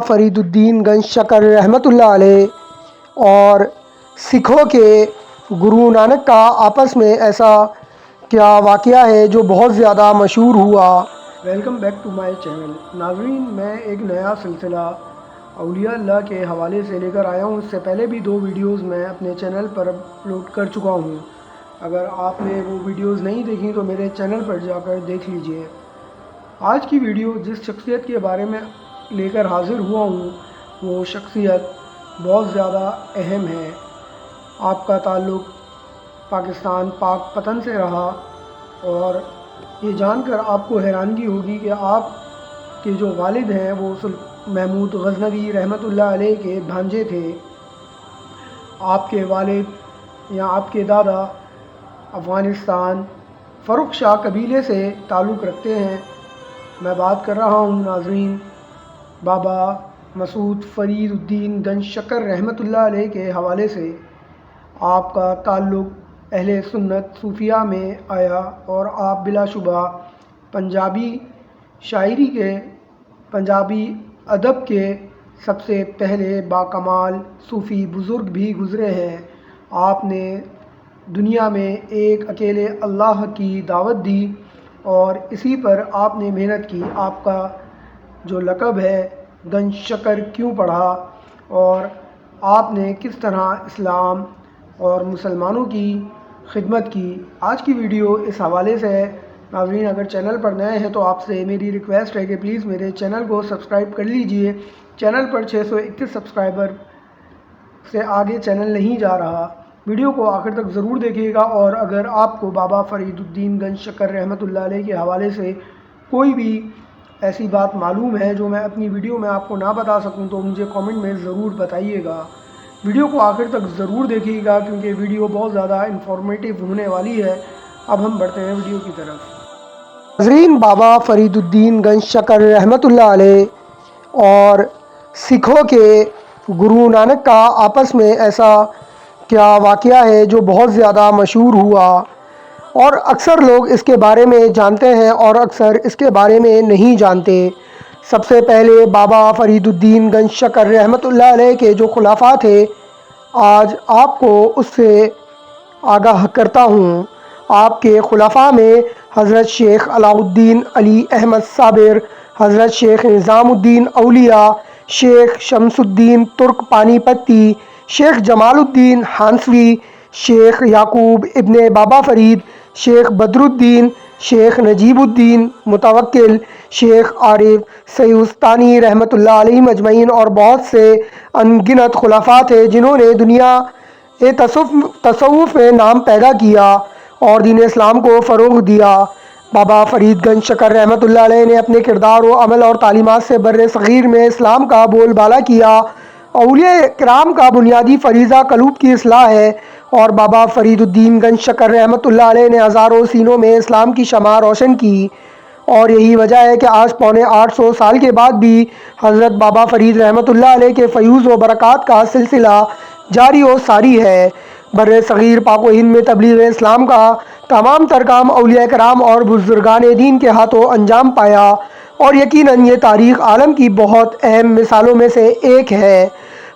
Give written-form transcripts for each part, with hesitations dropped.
فرید الدین گنج شکر رحمۃ اللہ علیہ اور سکھوں کے گرو نانک کا آپس میں ایسا کیا واقعہ ہے جو بہت زیادہ مشہور ہوا۔ Welcome back to my channel. ناظرین، میں ایک نیا سلسلہ اولیاء اللہ کے حوالے سے لے کر آیا ہوں۔ اس سے پہلے بھی 2 ویڈیوز میں اپنے چینل پر اپلوڈ کر چکا ہوں۔ اگر آپ نے وہ ویڈیوز نہیں دیکھی تو میرے چینل پر جا کر دیکھ لیجئے۔ آج کی ویڈیو جس شخصیت کے بارے میں لے کر حاضر ہوا ہوں وہ شخصیت بہت زیادہ اہم ہے۔ آپ کا تعلق پاکستان پاک پتن سے رہا اور یہ جان کر آپ کو حیرانگی ہوگی کہ آپ کے جو والد ہیں وہ محمود غزنوی رحمۃ اللہ علیہ کے بھانجے تھے۔ آپ کے والد یا آپ کے دادا افغانستان فرخ شاہ قبیلے سے تعلق رکھتے ہیں۔ میں بات کر رہا ہوں ناظرین بابا مسعود فرید الدین گنج شکر رحمۃ اللہ علیہ کے حوالے سے۔ آپ کا تعلق اہل سنت صوفیہ میں آیا اور آپ بلا شبہ پنجابی شاعری کے پنجابی ادب کے سب سے پہلے باکمال صوفی بزرگ بھی گزرے ہیں۔ آپ نے دنیا میں ایک اکیلے اللہ کی دعوت دی اور اسی پر آپ نے محنت کی۔ آپ کا جو لقب ہے گنج شکر کیوں پڑھا اور آپ نے کس طرح اسلام اور مسلمانوں کی خدمت کی، آج کی ویڈیو اس حوالے سے ہے۔ ناظرین، اگر چینل پر نئے ہیں تو آپ سے میری ریکویسٹ ہے کہ پلیز میرے چینل کو سبسکرائب کر لیجئے۔ چینل پر 621 سبسکرائبر سے آگے چینل نہیں جا رہا۔ ویڈیو کو آخر تک ضرور دیکھیے گا، اور اگر آپ کو بابا فرید الدین گنج شکر رحمۃ اللہ علیہ کے حوالے سے کوئی بھی ایسی بات معلوم ہے جو میں اپنی ویڈیو میں آپ کو نہ بتا سکوں تو مجھے کامنٹ میں ضرور بتائیے گا۔ ویڈیو کو آخر تک ضرور دیکھیے گا کیونکہ ویڈیو بہت زیادہ انفارمیٹیو ہونے والی ہے۔ اب ہم بڑھتے ہیں ویڈیو کی طرف۔ ناظرین، بابا فرید الدین گنج شکر رحمۃ اللہ علیہ اور سکھوں کے گرو نانک کا آپس میں ایسا کیا واقعہ ہے جو بہت زیادہ مشہور ہوا اور اکثر لوگ اس کے بارے میں جانتے ہیں اور اکثر اس کے بارے میں نہیں جانتے۔ سب سے پہلے بابا فرید الدین گنج شکر رحمۃ اللہ علیہ کے جو خلفاء تھے، آج آپ کو اس سے آگاہ کرتا ہوں۔ آپ کے خلفاء میں حضرت شیخ علاء الدین علی احمد صابر، حضرت شیخ نظام الدین اولیاء، شیخ شمس الدین ترک پانی پتی، شیخ جمال الدین ہانسوی، شیخ یعقوب ابن بابا فرید، شیخ بدر الدین، شیخ نجیب الدین متوکل، شیخ عارف سیستانی رحمۃ اللہ علیہ مجمعین، اور بہت سے ان گنت خلفاء تھے جنہوں نے دنیا تصوف میں نام پیدا کیا اور دین اسلام کو فروغ دیا۔ بابا فرید گنج شکر رحمۃ اللہ علیہ نے اپنے کردار و عمل اور تعلیمات سے بر صغیر میں اسلام کا بول بالا کیا۔ اولیاء کرام کا بنیادی فریضہ قلوب کی اصلاح ہے اور بابا فرید الدین گنج شکر رحمۃ اللہ علیہ نے ہزاروں سینوں میں اسلام کی شمع روشن کی، اور یہی وجہ ہے کہ آج پونے 800 سال کے بعد بھی حضرت بابا فرید رحمۃ اللہ علیہ کے فیوز و برکات کا سلسلہ جاری و ساری ہے۔ بر صغیر پاک و ہند میں تبلیغ اسلام کا تمام تر کام اولیاء کرام اور بزرگان دین کے ہاتھوں انجام پایا، اور یقیناً یہ تاریخ عالم کی بہت اہم مثالوں میں سے ایک ہے۔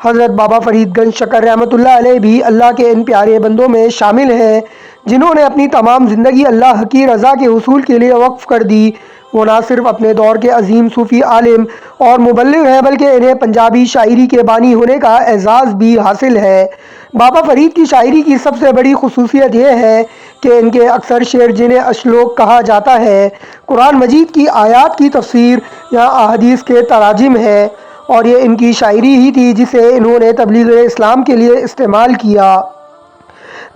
حضرت بابا فرید گنج شکر رحمۃ اللہ علیہ بھی اللہ کے ان پیارے بندوں میں شامل ہیں جنہوں نے اپنی تمام زندگی اللہ کی رضا کے حصول کے لیے وقف کر دی۔ وہ نہ صرف اپنے دور کے عظیم صوفی عالم اور مبلغ ہیں بلکہ انہیں پنجابی شاعری کے بانی ہونے کا اعزاز بھی حاصل ہے۔ بابا فرید کی شاعری کی سب سے بڑی خصوصیت یہ ہے کہ ان کے اکثر شعر، جنہیں اشلوک کہا جاتا ہے، قرآن مجید کی آیات کی تفسیر یا احادیث کے تراجم ہیں، اور یہ ان کی شاعری ہی تھی جسے انہوں نے تبلیغ اسلام کے لیے استعمال کیا۔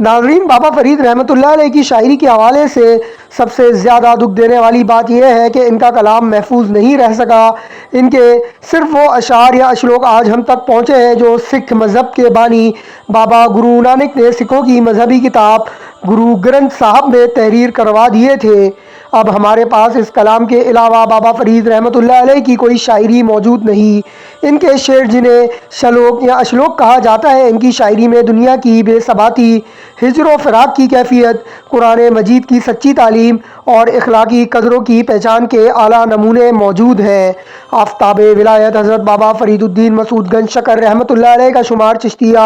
ناظرین، بابا فرید رحمۃ اللہ علیہ کی شاعری کے حوالے سے سب سے زیادہ دکھ دینے والی بات یہ ہے کہ ان کا کلام محفوظ نہیں رہ سکا۔ ان کے صرف وہ اشعار یا اشلوک آج ہم تک پہنچے ہیں جو سکھ مذہب کے بانی بابا گرو نانک نے سکھوں کی مذہبی کتاب گرو گرنتھ صاحب میں تحریر کروا دیے تھے۔ اب ہمارے پاس اس کلام کے علاوہ بابا فرید رحمۃ اللہ علیہ کی کوئی شاعری موجود نہیں۔ ان کے شعر جنہیں شلوک یا اشلوک کہا جاتا ہے، ان کی شاعری میں دنیا کی بے ثباتی، ہجر و فراق کی کیفیت، قرآن مجید کی سچی تعلیم اور اخلاقی قدروں کی پہچان کے اعلیٰ نمونے موجود ہیں۔ آفتاب ولایت حضرت بابا فرید الدین مسعود گنج شکر رحمۃ اللہ علیہ کا شمار چشتیہ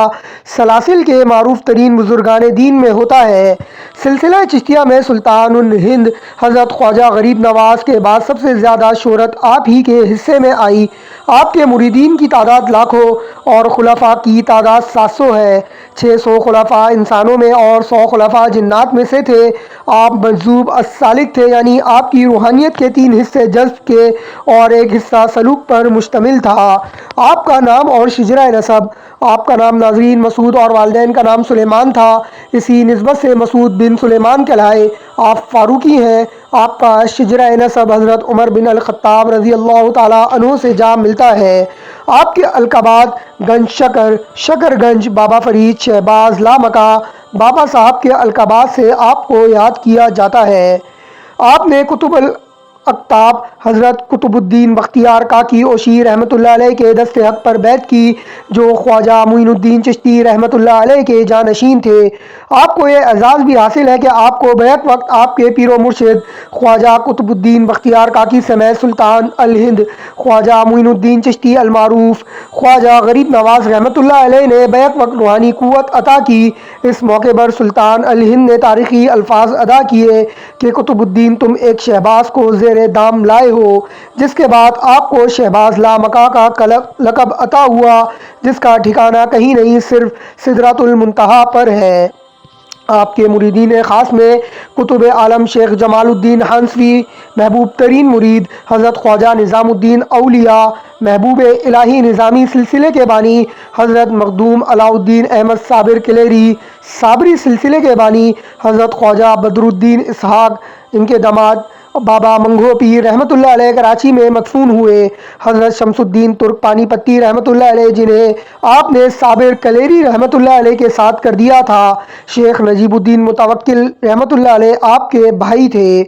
سلاسل کے معروف ترین بزرگان دین میں ہوتا ہے۔ سلسلہ چشتیہ میں سلطان الہند حضرت خواجہ غریب نواز کے بعد سب سے زیادہ شہرت آپ ہی کے حصے میں آئی۔ آپ کے مریدین کی تعداد لاکھوں اور خلفاء کی تعداد 700 ہے۔ 600 خلفاء انسانوں میں اور 100 خلفاء جنات میں سے تھے۔ آپ مجذوب السالک تھے، یعنی آپ کی روحانیت کے 3 حصے جذب کے اور 1 حصہ سلوک پر مشتمل تھا۔ آپ کا نام اور شجرہ نسب: آپ کا نام ناظرین مسعود اور والدین کا نام سلیمان تھا، اسی نسبت سے مسعود بن سلیمان کہلائے۔ آپ فاروقی ہیں۔ آپ کا شجرہ نسب حضرت عمر بن الخطاب رضی اللہ تعالیٰ عنہ سے جا ملتا ہے۔ آپ کے القابات: گنج شکر، شکر گنج، بابا فرید، شہباز، لامکہ۔ بابا صاحب کے القابات سے آپ کو یاد کیا جاتا ہے۔ آپ نے کتب الاقطاب حضرت قطب الدین بختیار کاکی اوشی رحمۃ اللہ علیہ کے دست حق پر بیعت کی، جو خواجہ معین الدین چشتی رحمۃ اللہ علیہ کے جانشین تھے۔ آپ کو یہ اعزاز بھی حاصل ہے کہ آپ کو بیعت وقت آپ کے پیر و مرشد خواجہ قطب الدین بختیار کاکی سمیت سلطان الہند خواجہ معین الدین چشتی المعروف خواجہ غریب نواز رحمۃ اللہ علیہ نے بیعت وقت روحانی قوت عطا کی۔ اس موقع پر سلطان الہند نے تاریخی الفاظ ادا کیے کہ قطب الدین، تم ایک شہباز کو زیر دام لائے ہو، جس کے بعد آپ کو شہباز لامکہ کا لقب عطا ہوا، جس کا ٹھکانہ کہیں نہیں، صرف سدرۃ المنتہا پر ہے۔ آپ کے مریدین خاص میں قطب عالم شیخ جمال الدین حنفی، محبوب ترین مرید حضرت خواجہ نظام الدین اولیاء، محبوب الہی نظامی سلسلے کے بانی حضرت مخدوم علاء الدین احمد صابر کلیری، صابری سلسلے کے بانی حضرت خواجہ بدر الدین اسحاق، ان کے داماد بابا منگھو پیر رحمۃ اللہ علیہ کراچی میں مدفون ہوئے، حضرت شمس الدین ترک پانی پتی رحمۃ اللہ علیہ، جنہیں آپ نے صابر کلیری رحمۃ اللہ علیہ کے ساتھ کر دیا تھا، شیخ نجیب الدین متوکل رحمۃ اللہ علیہ آپ کے بھائی تھے،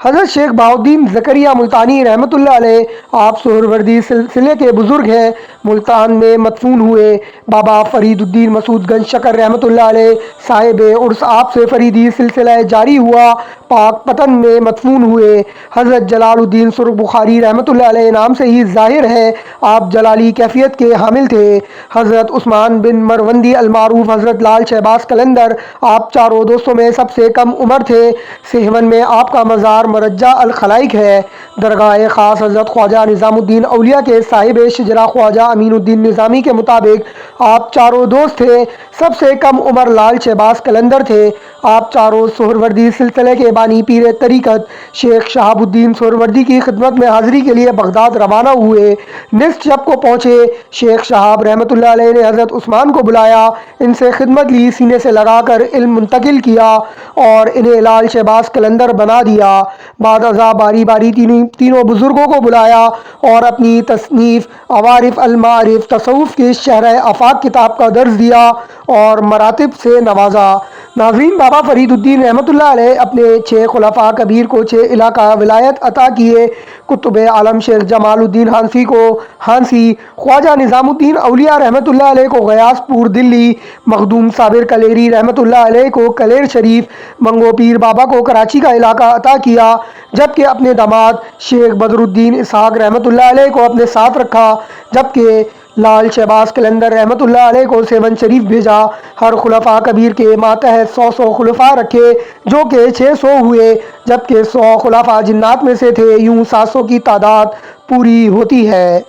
حضرت شیخ بہاؤالدین زکریا ملتانی رحمۃ اللہ علیہ آپ سہروردی سلسلے کے بزرگ ہیں، ملتان میں مدفون ہوئے، بابا فرید الدین مسعود گنج شکر رحمۃ اللہ علیہ صاحب عرس آپ سے فریدی سلسلہ جاری ہوا، پاک پتن میں مدفون ہوئے، حضرت جلال الدین سرخ بخاری رحمۃ اللہ علیہ نام سے ہی ظاہر ہے آپ جلالی کیفیت کے حامل تھے، حضرت عثمان بن مروندی المعروف حضرت لال شہباز قلندر آپ چاروں دوستوں میں سب سے کم عمر تھے، سہون میں آپ کا مزار مرجع الخلائق ہے، درگاہ خاص حضرت خواجہ نظام الدین اولیاء کے صاحب شجرہ خواجہ امین الدین نظامی کے مطابق آپ چاروں دوست تھے، سب سے کم عمر لال شہباز قلندر تھے، آپ چاروں سہروردی سلسلے کے بانی پیر طریقت شیخ شہاب الدین سہروردی کی خدمت میں حاضری کے لیے بغداد روانہ ہوئے، نصف شب کو پہنچے، شیخ شہاب رحمۃ اللہ علیہ نے حضرت عثمان کو بلایا، ان سے خدمت لی، سینے سے لگا کر علم منتقل کیا اور انہیں لال شہباز قلندر بنا دیا، بعد ازاں باری باری تینوں بزرگوں کو بلایا اور اپنی تصنیف عوارف المعارف تصوف کی شرح آفاق کتاب کا درس دیا اور مراتب سے نوازا۔ ناظرین، بابا فرید الدین رحمۃ اللہ علیہ اپنے 6 خلفاء کبیر کو 6 علاقہ ولایت عطا کیے، قطب عالم شیخ جمال الدین حنفی کو ہانسی، خواجہ نظام الدین اولیاء رحمۃ اللہ علیہ کو غیاث پور دلی، مخدوم صابر کلیری رحمۃ اللہ علیہ کو کلیر شریف، منگو پیر بابا کو کراچی کا علاقہ عطا کیا، جبکہ اپنے داماد شیخ بدر الدین اسحاق رحمۃ اللہ علیہ کو اپنے ساتھ رکھا، جبکہ لال شہباز قلندر رحمۃ اللہ علیہ کو سیون شریف بھیجا۔ ہر خلفاء کبیر کے ماتحت 100 خلفاء رکھے، جو کہ 600 ہوئے، جبکہ 100 خلفاء جنات میں سے تھے، یوں 700 کی تعداد پوری ہوتی ہے۔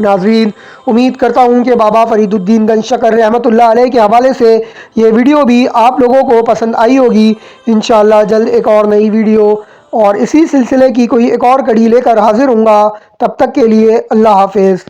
ناظرین، امید کرتا ہوں کہ بابا فرید الدین گنج شکر رحمۃ اللہ علیہ کے حوالے سے یہ ویڈیو بھی آپ لوگوں کو پسند آئی ہوگی۔ انشاءاللہ جلد ایک اور نئی ویڈیو اور اسی سلسلے کی کوئی ایک اور کڑی لے کر حاضر ہوں گا، تب تک کے لیے اللہ حافظ۔